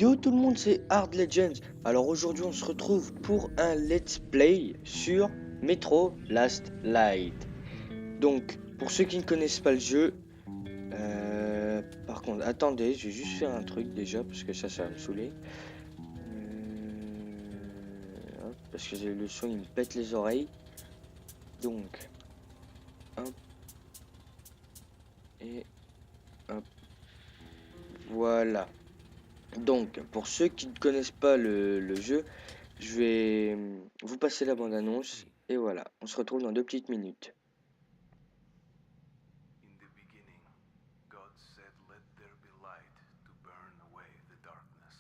Yo tout le monde, c'est Hard Legends. Alors aujourd'hui on se retrouve pour un let's play sur Metro Last Light. Donc pour ceux qui ne connaissent pas le jeu, par contre attendez, je vais juste faire un truc déjà parce que ça va me saouler. Parce que le son il me pète les oreilles. Donc hop et hop, voilà. Donc pour ceux qui ne connaissent pas le jeu, je vais vous passer la bande-annonce et voilà, on se retrouve dans 2 petites minutes. In the beginning, God said, "Let there be light to burn away the darkness."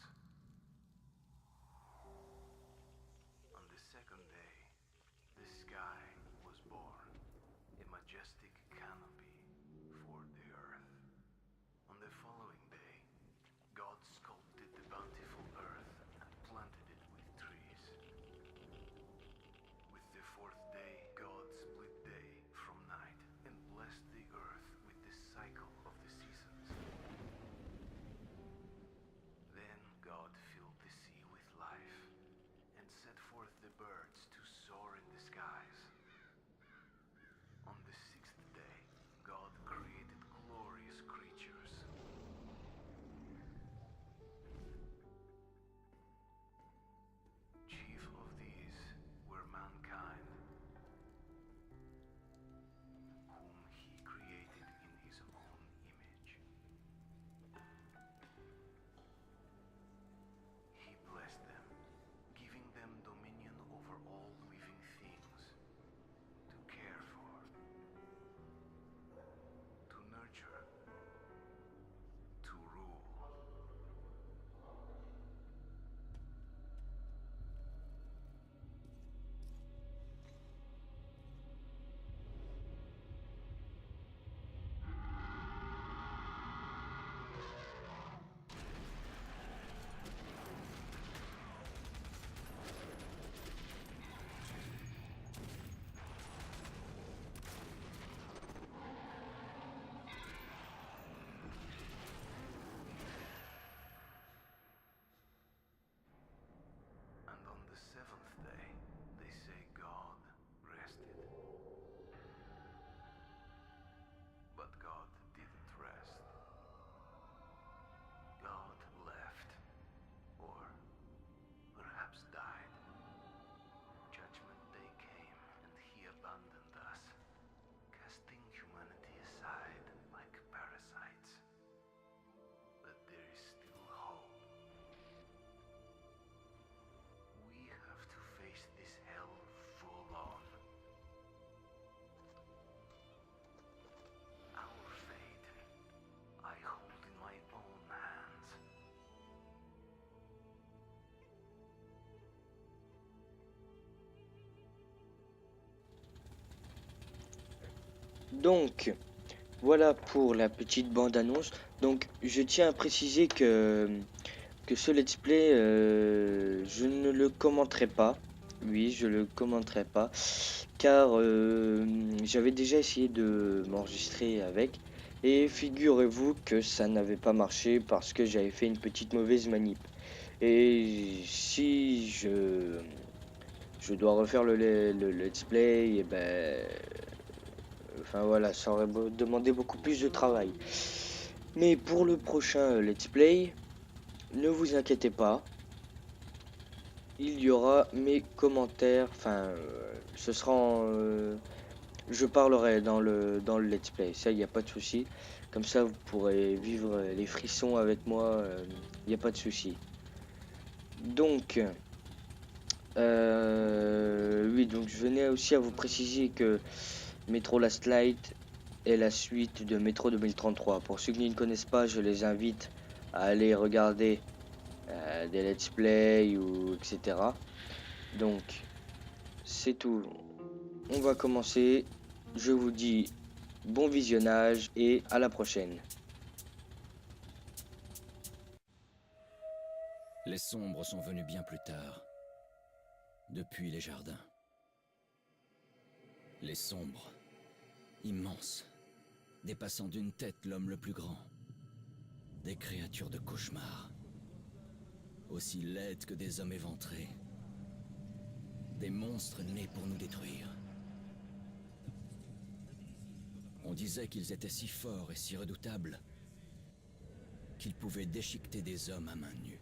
On the second day, the sky was born, a majestic canopy for the earth. On the following day, God sculpted the bountiful earth and planted it with trees. With the fourth day, God split day from night and blessed the earth with the cycle of the seasons. Then God filled the sea with life and set forth the birds to soar in the skies. On the sixth day, God created glorious creatures. Chief of these were mankind, whom he created in his own image. He blessed them, giving them dominion over all living things, to care for, to nurture, to rule. And on the seventh day, they say God rested. But God didn't rest. God left, or perhaps died. Judgment Day came, and he abandoned us, casting humanity aside like parasites. But there is still hope. We have to face this hell full on. Our fate, I hold in my own hands. Donc voilà pour la petite bande-annonce. Donc je tiens à préciser que ce let's play, je ne le commenterai pas. Oui, je le commenterai pas, car j'avais déjà essayé de m'enregistrer avec, et figurez-vous que ça n'avait pas marché parce que j'avais fait une petite mauvaise manip. Et si je dois refaire le let's play, et ben, enfin voilà, ça aurait demandé beaucoup plus de travail. Mais pour le prochain let's play, ne vous inquiétez pas, il y aura mes commentaires, enfin, ce sera je parlerai dans le let's play, ça il n'y a pas de souci. Comme ça vous pourrez vivre les frissons avec moi, il n'y a pas de souci. Donc, oui, donc je venais aussi à vous préciser que Metro Last Light est la suite de Metro 2033. Pour ceux qui ne connaissent pas, je les invite à aller regarder des let's play ou etc. Donc, c'est tout. On va commencer. Je vous dis bon visionnage et à la prochaine. Les sombres sont venus bien plus tard, depuis les jardins. Les sombres, immenses, dépassant d'une tête l'homme le plus grand. Des créatures de cauchemar. aussi laides que des hommes éventrés. Des monstres nés pour nous détruire. On disait qu'ils étaient si forts et si redoutables qu'ils pouvaient déchiqueter des hommes à main nue.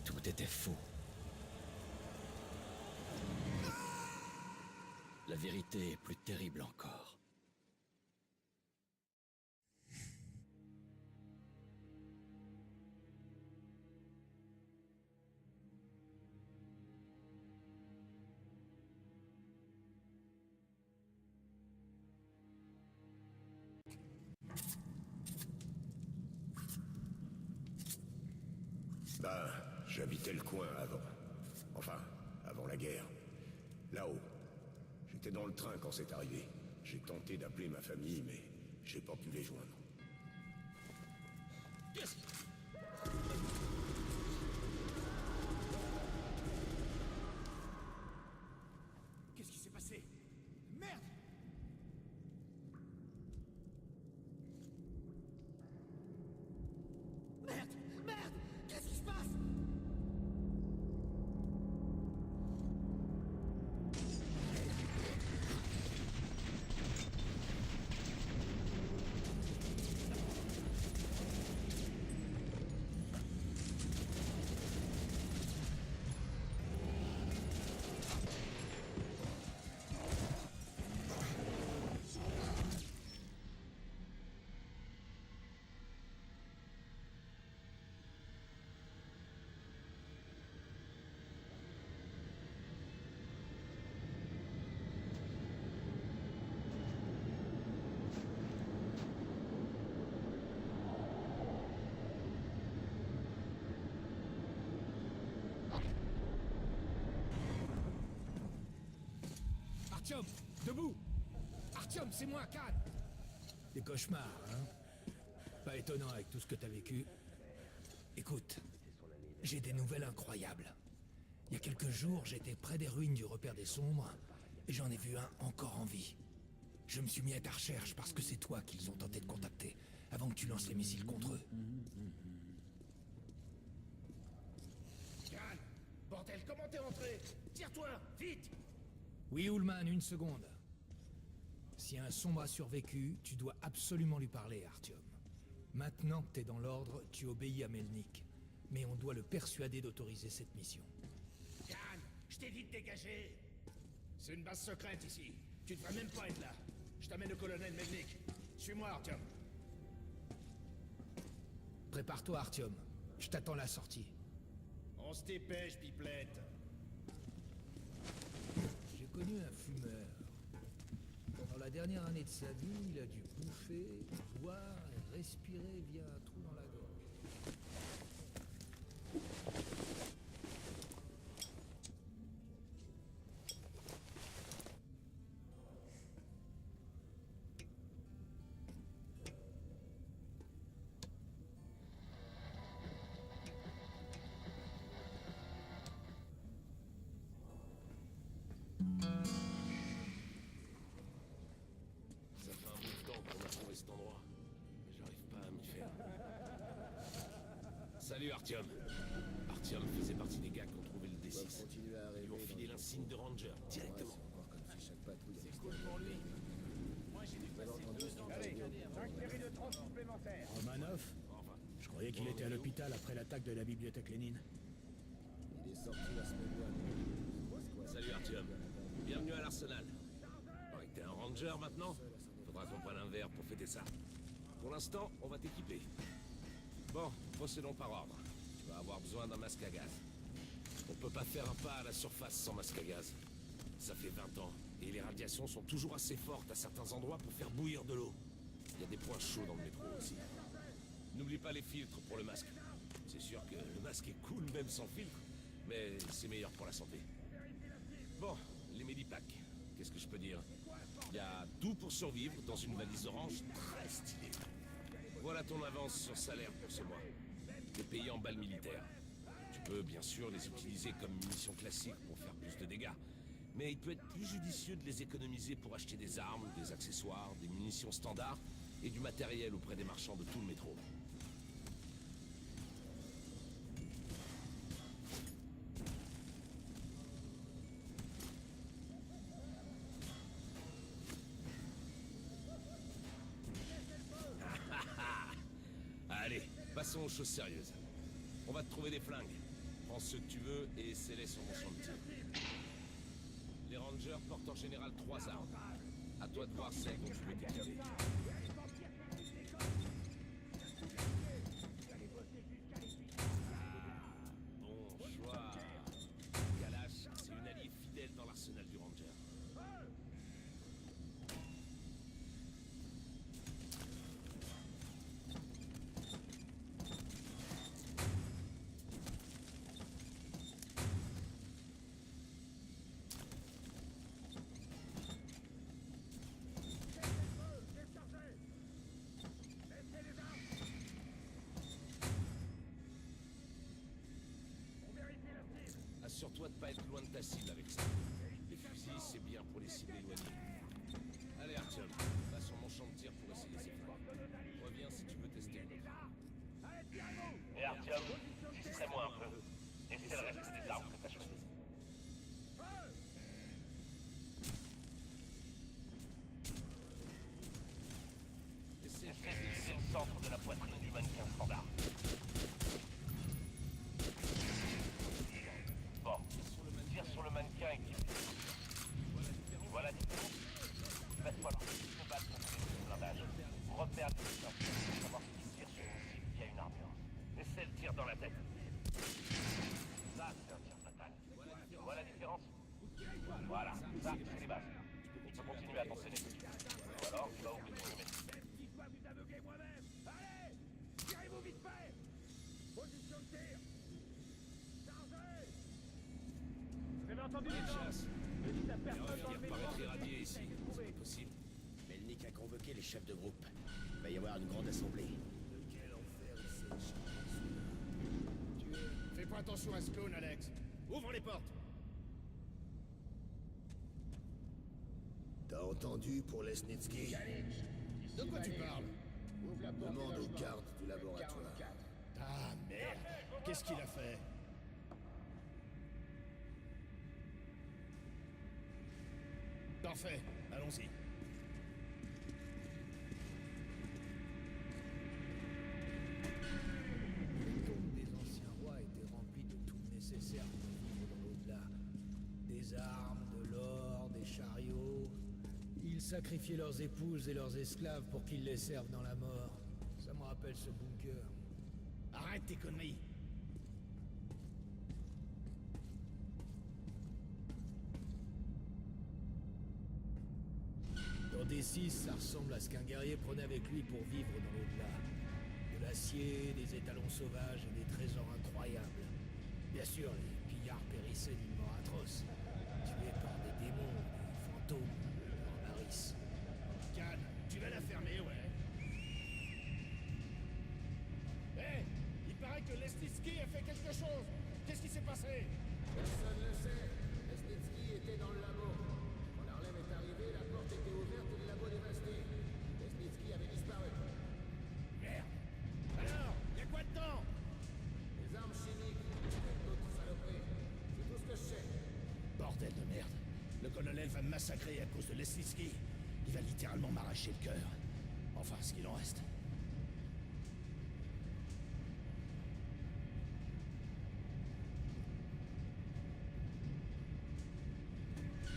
Tout était faux. La vérité est plus terrible encore. Ben, j'habitais le coin avant. Enfin, avant la guerre. Là-haut. J'étais dans le train quand c'est arrivé. J'ai tenté d'appeler ma famille, mais j'ai pas pu les joindre. Qu'est-ce qui s'est passé? Merde! Merde! Merde! Qu'est-ce qui se passe? Artyom, debout! Artyom, c'est moi, Khan! Des cauchemars, hein? Pas étonnant avec tout ce que t'as vécu. Écoute, j'ai des nouvelles incroyables. Il y a quelques jours, j'étais près des ruines du repère des sombres, et j'en ai vu un encore en vie. Je me suis mis à ta recherche parce que c'est toi qu'ils ont tenté de contacter, avant que tu lances les missiles contre eux. Khan! Bordel, comment t'es entré? Tire-toi! Vite! Oui, Ullman, une seconde. Si un sombre a survécu, tu dois absolument lui parler, Artyom. Maintenant que t'es dans l'ordre, tu obéis à Melnik. Mais on doit le persuader d'autoriser cette mission. Khan! Je t'ai dit de dégager! C'est une base secrète ici. Tu devrais même pas être là. Je t'amène le colonel Melnik. Suis-moi, Artyom. Prépare-toi, Artyom. Je t'attends à la sortie. On se dépêche, pipelette. J'ai connu un fumeur. Pendant la dernière année de sa vie, il a dû bouffer, boire et respirer via un trou dans la gorge. Ça fait un bout de temps qu'on a trouvé cet endroit. Mais j'arrive pas à m'y faire. Salut Artyom. Artyom faisait partie des gars qui ont trouvé le D6. Ils lui ont filé l'insigne de Ranger, directement. C'est cool pour lui. Moi j'ai dû passer 2 ans de 30 supplémentaires. Romanov? Enfin, Je croyais qu'il était à l'hôpital après l'attaque de la bibliothèque Lénine. salut Artyom. Bienvenue à l'Arsenal. Oh, et t'es un Ranger maintenant? Faudra qu'on prenne un verre pour fêter ça. Pour l'instant, on va t'équiper. Bon, procédons par ordre. Tu vas avoir besoin d'un masque à gaz. On peut pas faire un pas à la surface sans masque à gaz. Ça fait 20 ans, et les radiations sont toujours assez fortes à certains endroits pour faire bouillir de l'eau. Il y a des points chauds dans le métro aussi. N'oublie pas les filtres pour le masque. C'est sûr que le masque est cool même sans filtre, mais c'est meilleur pour la santé. Bon, les Medipacks, qu'est-ce que je peux dire? Il y a tout pour survivre dans une valise orange très stylée. Voilà ton avance sur salaire pour ce mois. T'es payé en balles militaires. Tu peux bien sûr les utiliser comme munitions classiques pour faire plus de dégâts, mais il peut être plus judicieux de les économiser pour acheter des armes, des accessoires, des munitions standards, et du matériel auprès des marchands de tout le métro. Allez, passons aux choses sérieuses. On va te trouver des flingues. Prends ceux que tu veux et essaie-les sur mon champ de tir. Les rangers portent en général 3 armes. À toi de voir celle dont tu veux t'équiper. Bon choix. Kalash, c'est une alliée fidèle dans l'arsenal du ranger. Assure-toi de pas être loin de ta cible avec ça. Les fusils, c'est bien pour les cibles éloignées. Allez Artyom, va sur mon champ de tir pour essayer ces froids. Reviens si tu veux tester une autre. Et Artyom, distrais-moi un peu. Essaie le reste des armes que t'as choisies. Essaie de viser le centre de la poitrine du mannequin standard. Bon, tire sur le mannequin et tire. Tu vois la différence? Faites-moi le coup de balle pour trouver le blindage. Repère le distance pour savoir ce qui tire sur une cible qui a une armure. Essaie le tir dans la tête. Ça, c'est un tir fatal. Tu vois la différence? Voilà, ça, c'est les bases. Tu peux continuer à t'entraîner. Ou alors, tu vas oublier de le mettre. Dis-toi vous aveuglez moi-même. Allez, tirez-vous vite fait. Position de tir. Chargez. Vous avez entendu les gens? Chasse. Ne dites à Et personne dans le revenir par métro être que irradié c'est ici. C'est trouvé. pas possible. Melnik a convoqué les chefs de groupe. Il va y avoir une grande assemblée. De quel enfer il s'est échappé, celui-là? Fais pas attention à ce clone, Alex. Ouvre les portes. T'as entendu pour Lesnitsky? De quoi tu parles? Demande aux gardes du laboratoire. Ah merde. Qu'est-ce qu'il a fait? Parfait. Allons-y. Les tombes des anciens rois étaient remplies de tout le nécessaire pour vivre dans l'au-delà. Des armes, de l'or, des chariots. Ils sacrifiaient leurs épouses et leurs esclaves pour qu'ils les servent dans la mort. Ça me rappelle ce bunker. Arrête tes conneries. Dans D6, ça ressemble à ce qu'un guerrier prenait avec lui pour vivre dans l'au-delà. De l'acier, des étalons sauvages et des trésors incroyables. Bien sûr, les pillards périssaient d'une mort atroce. Tués par des démons, des fantômes, des barbarisses. Cannes, tu vas la fermer, ouais. Hé, il paraît que Lesnitsky a fait quelque chose. Qu'est-ce qui s'est passé? Personne ne le sait. Lesnitsky était dans le labo. Quand l'Arlem est arrivé, la porte était ouverte et le labo dévasté. Lesnitsky avait disparu. Merde. Alors, y a quoi dedans? Les armes chimiques, d'autres saloperies. C'est tout ce que je sais. Bordel de merde. Le colonel va me massacrer à cause de Lesnitsky. Il va littéralement m'arracher le cœur. Enfin, ce qu'il en reste.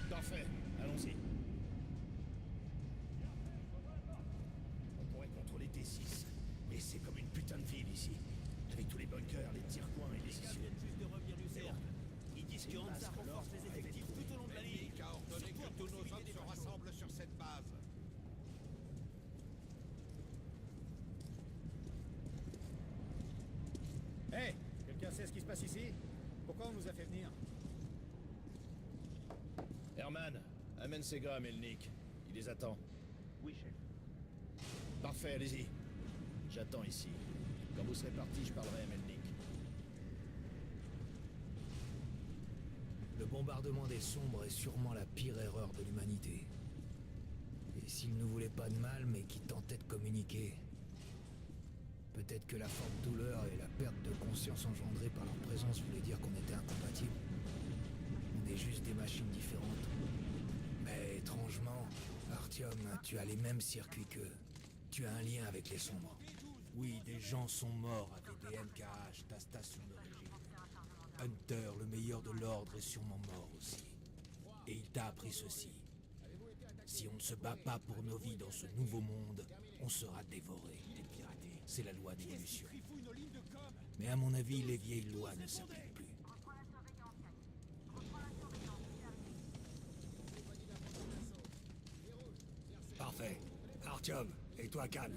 Parfait. Allons-y. On pourrait contrôler T6. Mais c'est comme une putain de ville ici. Avec tous les bunkers, les tirs-coins et les issues. Ils disent que Hansa renforce les effectifs tout au long de la ligne. a ordonné que tous nos hommes se rassemblent sur cette base. Hé, quelqu'un sait ce qui se passe ici? Pourquoi on nous a fait venir? Herman, amène ces gars à Melnik. Il les attend. Oui, chef. Parfait, allez-y. J'attends ici. Quand vous serez parti, je parlerai à Melnik. Le bombardement des Sombres est sûrement la pire erreur de l'humanité. Et s'il ne voulait pas de mal, mais qui tentait de communiquer. Peut-être que la forte douleur et la perte de conscience engendrée par leur présence voulaient dire qu'on était incompatibles. On est juste des machines différentes. Mais étrangement, Artyom, tu as les mêmes circuits qu'eux. Tu as un lien avec les sombres. Oui, des gens sont morts avec des MKH, ta station d'origine. Hunter, le meilleur de l'ordre, est sûrement mort aussi. Et il t'a appris ceci. Si on ne se bat pas pour nos vies dans ce nouveau monde, on sera dévoré, dépiraté. C'est la loi d'évolution. Mais à mon avis, les vieilles lois ne s'appliquent plus. Parfait. Artyom, et toi, Khan,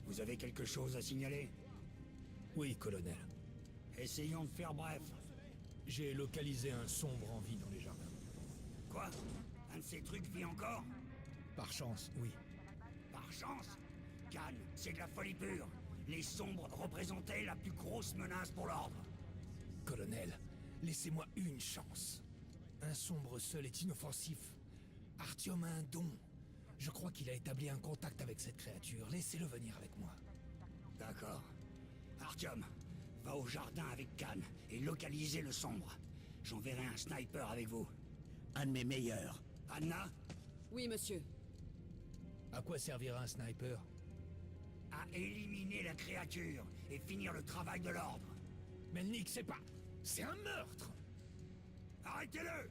vous avez quelque chose à signaler? Oui, colonel. Essayons de faire bref. J'ai localisé un sombre en vie dans les jardins. Quoi? Un de ces trucs vit encore? Par chance, oui. Par chance? Khan, c'est de la folie pure. Les sombres représentaient la plus grosse menace pour l'ordre. Colonel, laissez-moi une chance. Un sombre seul est inoffensif. Artyom a un don. Je crois qu'il a établi un contact avec cette créature. Laissez-le venir avec moi. D'accord. Artyom, va au jardin avec Khan et localisez le sombre. J'enverrai un sniper avec vous. Un de mes meilleurs. Anna? Oui, monsieur. À quoi servira un sniper? À éliminer la créature et finir le travail de l'ordre. Melnik, c'est pas... C'est un meurtre! Arrêtez-le!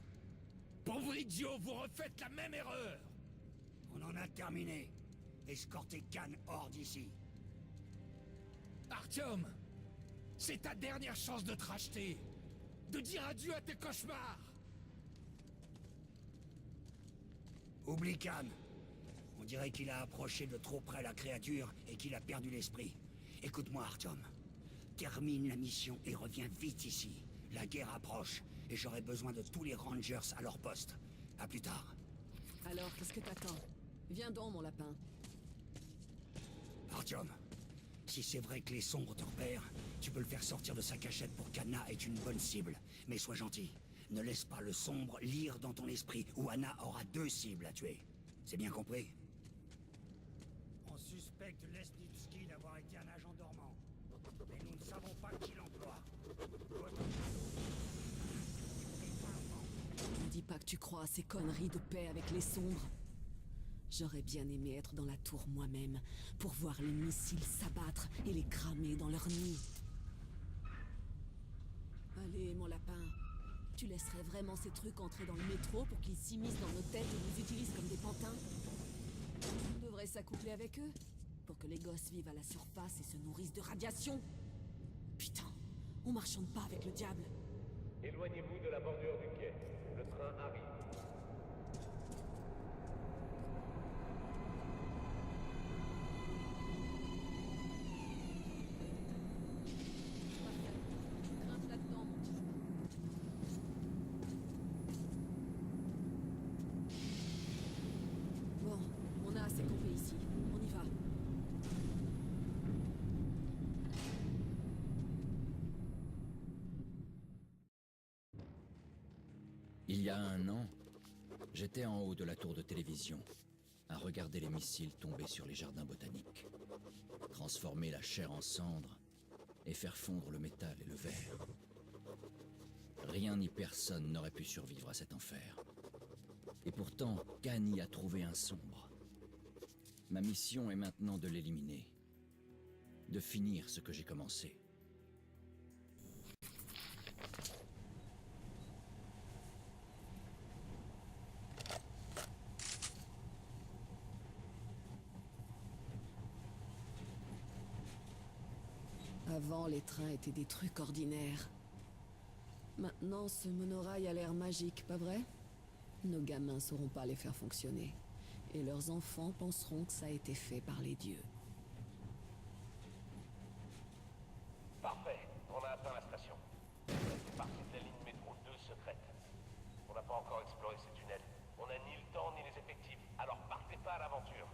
Pauvre idiot, vous refaites la même erreur! On en a terminé. Escortez Khan hors d'ici. Artyom! C'est ta dernière chance de te racheter! De dire adieu à tes cauchemars! Oublie Khan. On dirait qu'il a approché de trop près la créature et qu'il a perdu l'esprit. Écoute-moi, Artyom. Termine la mission et reviens vite ici. La guerre approche et j'aurai besoin de tous les Rangers à leur poste. À plus tard. Alors, qu'est-ce que t'attends? Viens donc, mon lapin. Artyom, si c'est vrai que les sombres te repèrent, tu peux le faire sortir de sa cachette pour qu'Anna ait une bonne cible. Mais sois gentil. Ne laisse pas le sombre lire dans ton esprit, ou Anna aura 2 cibles à tuer. C'est bien compris? On suspecte Lesnitsky d'avoir été un agent dormant. Mais nous ne savons pas qui l'emploie. Ne dis pas que tu crois à ces conneries de paix avec les sombres. J'aurais bien aimé être dans la tour moi-même, pour voir les missiles s'abattre et les cramer dans leur nid. Allez, mon lapin. Tu laisserais vraiment ces trucs entrer dans le métro pour qu'ils s'immiscent dans nos têtes et nous utilisent comme des pantins? On devrait s'accoupler avec eux, pour que les gosses vivent à la surface et se nourrissent de radiation. Putain, on marchande pas avec le diable. Éloignez-vous de la bordure du quai. Le train arrive. Grimpe là-dedans, mon petit. Bon, on a assez campé ici. On y va. Il y a 1 an, j'étais en haut de la tour de télévision, à regarder les missiles tomber sur les jardins botaniques, transformer la chair en cendres et faire fondre le métal et le verre. Rien ni personne n'aurait pu survivre à cet enfer. Et pourtant, Khan y a trouvé un sombre. Ma mission est maintenant de l'éliminer, de finir ce que j'ai commencé. Avant, les trains étaient des trucs ordinaires. Maintenant, ce monorail a l'air magique, pas vrai? Nos gamins sauront pas les faire fonctionner. Et leurs enfants penseront que ça a été fait par les dieux. Parfait, on a atteint la station. C'est parti de la ligne métro 2 secrète. On n'a pas encore exploré ces tunnels. On n'a ni le temps ni les effectifs, alors partez pas à l'aventure.